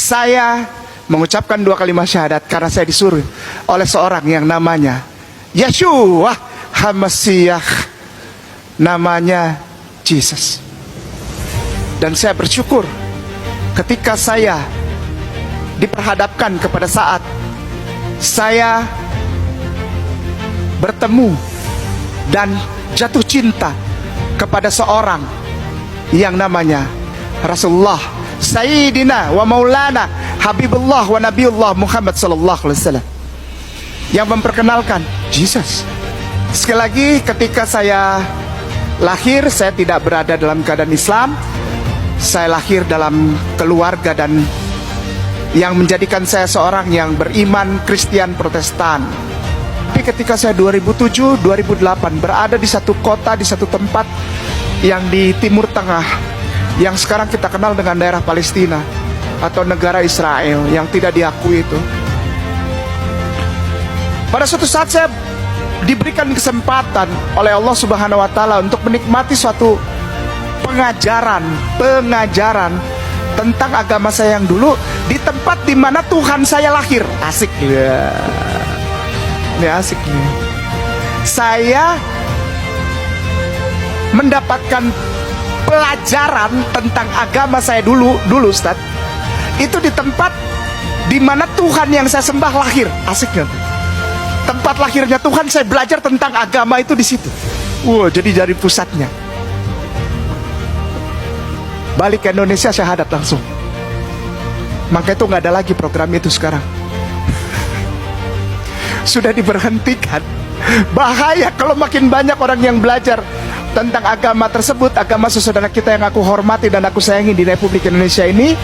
Saya mengucapkan 2 kalimat syahadat karena saya disuruh oleh seorang yang namanya Yeshua HaMashiach, namanya Jesus. Dan saya bersyukur ketika saya diperhadapkan kepada saat saya bertemu dan jatuh cinta kepada seorang yang namanya Rasulullah Sayyidina wa Maulana Habibullah wa Nabiullah Muhammad sallallahu alaihi wasallam, yang memperkenalkan Jesus. Sekali lagi, ketika saya lahir, saya tidak berada dalam keadaan Islam. Saya lahir dalam keluarga dan yang menjadikan saya seorang yang beriman Kristen Protestan. Tapi ketika saya 2007, 2008 berada di satu kota, di satu tempat yang di Timur Tengah, yang sekarang kita kenal dengan daerah Palestina atau negara Israel yang tidak diakui itu. Pada suatu saat saya diberikan kesempatan oleh Allah Subhanahu wa Ta'ala untuk menikmati suatu pengajaran tentang agama saya yang dulu di tempat di mana Tuhan saya lahir. Asik ya. Ini asik nih. Saya mendapatkan pelajaran tentang agama saya dulu Ustaz. Itu di tempat di mana Tuhan yang saya sembah lahir. Asik kan? Tempat lahirnya Tuhan, saya belajar tentang agama itu di situ. Jadi dari pusatnya. Balik ke Indonesia syahadat langsung. Maka itu nggak ada lagi program itu sekarang. Sudah diberhentikan. Bahaya kalau makin banyak orang yang belajar tentang agama tersebut, agama saudara kita yang aku hormati dan aku sayangi di Republik Indonesia ini,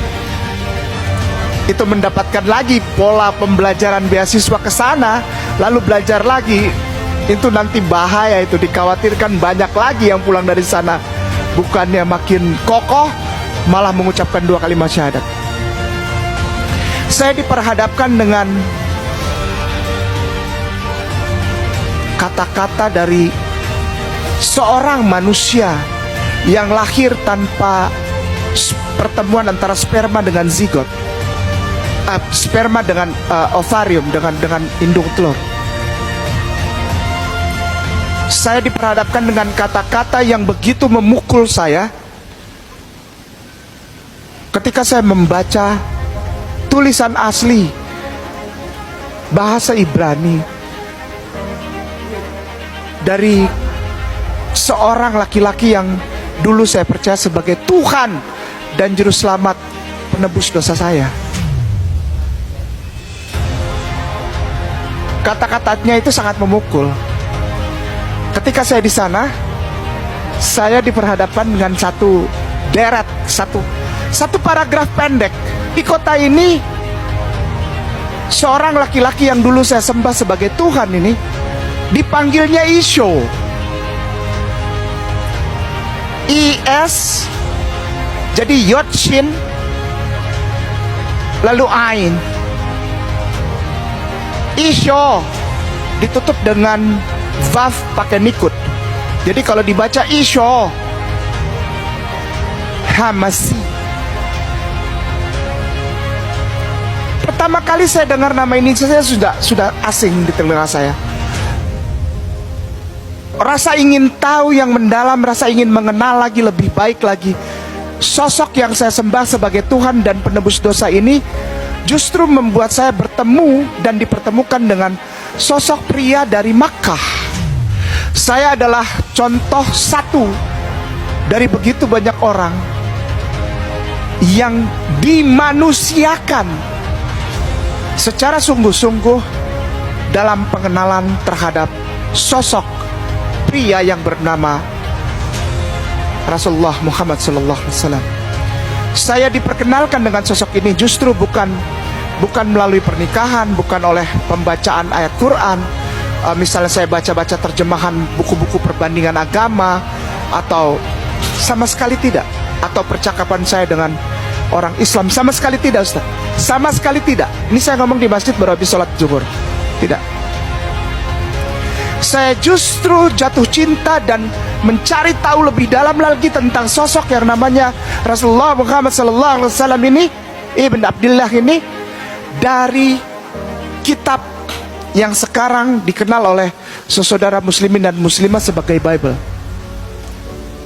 itu mendapatkan lagi pola pembelajaran beasiswa ke sana, lalu belajar lagi. Itu nanti bahaya, itu dikhawatirkan banyak lagi yang pulang dari sana bukannya makin kokoh, malah mengucapkan 2 kalimat syahadat. Saya diperhadapkan dengan kata-kata dari seorang manusia yang lahir tanpa pertemuan antara sperma dengan zigot, sperma dengan ovarium, dengan indung telur. Saya diperhadapkan dengan kata-kata yang begitu memukul saya ketika saya membaca tulisan asli bahasa Ibrani dari seorang laki-laki yang dulu saya percaya sebagai Tuhan dan Juru Selamat penebus dosa saya. Kata-katanya itu sangat memukul. Ketika saya di sana, saya diperhadapkan dengan satu deret, satu paragraf pendek. Di kota ini, seorang laki-laki yang dulu saya sembah sebagai Tuhan ini dipanggilnya Isho. IS, jadi Yod Shin, lalu Ain. Isho ditutup dengan Vav pakai nikut. Jadi kalau dibaca Isho Hamasi. Pertama kali saya dengar nama ini, saya sudah asing di telinga saya. Rasa ingin tahu yang mendalam, rasa ingin mengenal lagi, lebih baik lagi sosok yang saya sembah sebagai Tuhan dan penebus dosa ini, justru membuat saya bertemu dan dipertemukan dengan sosok pria dari Makkah. Saya adalah contoh satu dari begitu banyak orang yang dimanusiakan secara sungguh-sungguh dalam pengenalan terhadap sosok pria yang bernama Rasulullah Muhammad sallallahu alaihi wasallam. Saya diperkenalkan dengan sosok ini justru bukan melalui pernikahan, bukan oleh pembacaan ayat Quran. Misalnya saya baca-baca terjemahan buku-buku perbandingan agama, atau sama sekali tidak. Atau percakapan saya dengan orang Islam, sama sekali tidak, Ustaz. Sama sekali tidak. Ini saya ngomong di masjid baru habis sholat zuhur. Tidak. Saya justru jatuh cinta dan mencari tahu lebih dalam lagi tentang sosok yang namanya Rasulullah Muhammad sallallahu alaihi wasallam ini Ibn Abdillah ini dari kitab yang sekarang dikenal oleh saudara muslimin dan muslimah sebagai Bible.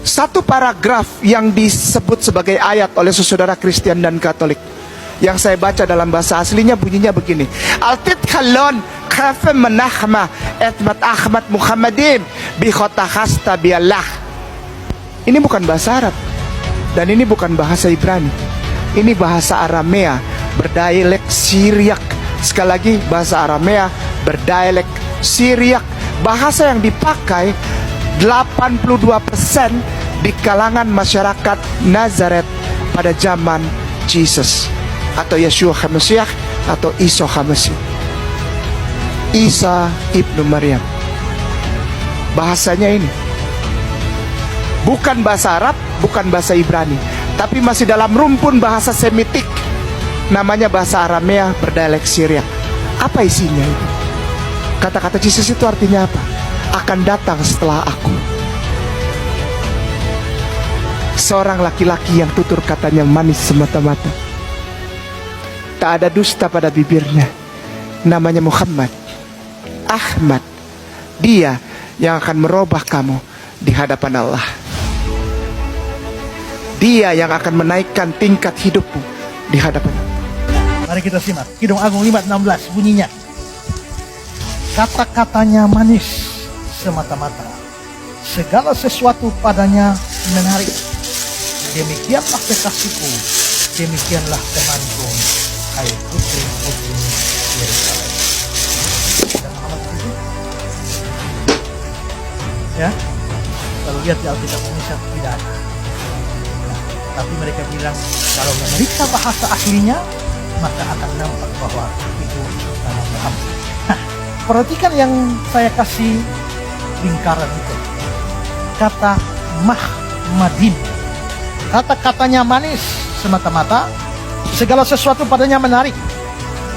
Satu paragraf yang disebut sebagai ayat oleh saudara Kristen dan Katolik, yang saya baca dalam bahasa aslinya bunyinya begini: Al-Tidkhalon khafem menahma etmat Ahmad Muhammadin bi khotahasta biallah. Ini bukan bahasa Arab dan ini bukan bahasa Ibrani. Ini bahasa Aramea berdialek Syriak. Sekali lagi, bahasa Aramea berdialek Syriak. Bahasa yang dipakai 82% di kalangan masyarakat Nazaret pada zaman Jesus atau Yeshua HaMashiach atau Isa HaMasih, Isa ibnu Maryam. Bahasanya ini bukan bahasa Arab, bukan bahasa Ibrani, tapi masih dalam rumpun bahasa Semitik, namanya bahasa Aramea berdialek Syriak. Apa isinya itu? Kata-kata Jesus itu artinya apa? Akan datang setelah aku seorang laki-laki yang tutur katanya manis semata-mata, tak ada dusta pada bibirnya, namanya Muhammad Ahmad. Dia yang akan merubah kamu di hadapan Allah. Dia yang akan menaikkan tingkat hidupmu di hadapan Allah. Mari kita simak Kidung Agung 5:16 bunyinya. Kata-katanya manis semata-mata, segala sesuatu padanya menarik. Demikianlah kekasihku, demikianlah temanku, hai putri-putri Yerusalem. Dan Muhammad itu, ya, kalau lihat di Alkitab Indonesia tidak ada. Nah, tapi mereka bilang kalau memeriksa bahasa aslinya, maka akan nampak bahwa itu nama Muhammad. Nah, perhatikan yang saya kasih lingkaran itu. Kata Mahmadin, kata-katanya manis semata-mata, segala sesuatu padanya menarik.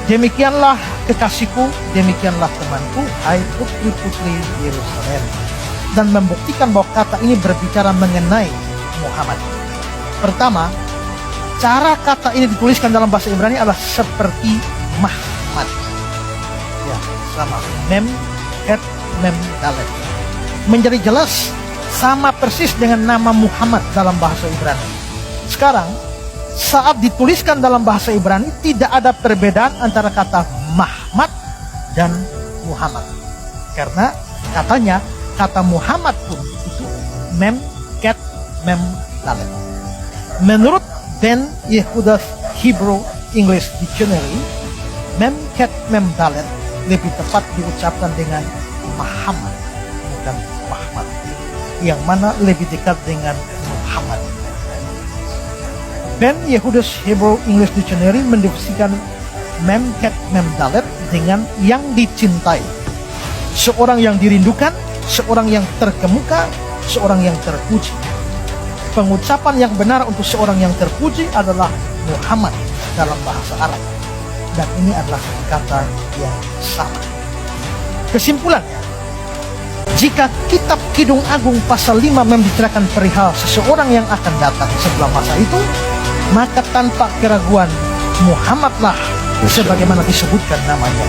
Demikianlah kekasihku, demikianlah temanku, hai putri-putri Yerusalem. Dan membuktikan bahwa kata ini berbicara mengenai Muhammad. Pertama, cara kata ini dituliskan dalam bahasa Ibrani adalah seperti Mahmad. Ya, sama. Mem, het, mem, dalet. Menjadi jelas sama persis dengan nama Muhammad dalam bahasa Ibrani. Sekarang, saat dituliskan dalam bahasa Ibrani, tidak ada perbedaan antara kata Mahmad dan Muhammad. Karena katanya, kata Muhammad pun itu mem, ket, mem, dalet. Menurut Ben Yehuda's Hebrew English Dictionary, mem, ket, mem, dalet lebih tepat diucapkan dengan Muhammad, bukan Mahmad, yang mana lebih dekat dengan Muhammad. Ben Yehuda's Hebrew English Dictionary mendefinisikan mem, ket, mem, dalet dengan yang dicintai, seorang yang dirindukan, seorang yang terkemuka, seorang yang terpuji. Pengucapan yang benar untuk seorang yang terpuji adalah Muhammad dalam bahasa Arab, dan ini adalah kata yang sama. Kesimpulannya, jika kitab Kidung Agung pasal 5 membicarakan perihal seseorang yang akan datang setelah masa itu, maka tanpa keraguan Muhammadlah sebagaimana disebutkan namanya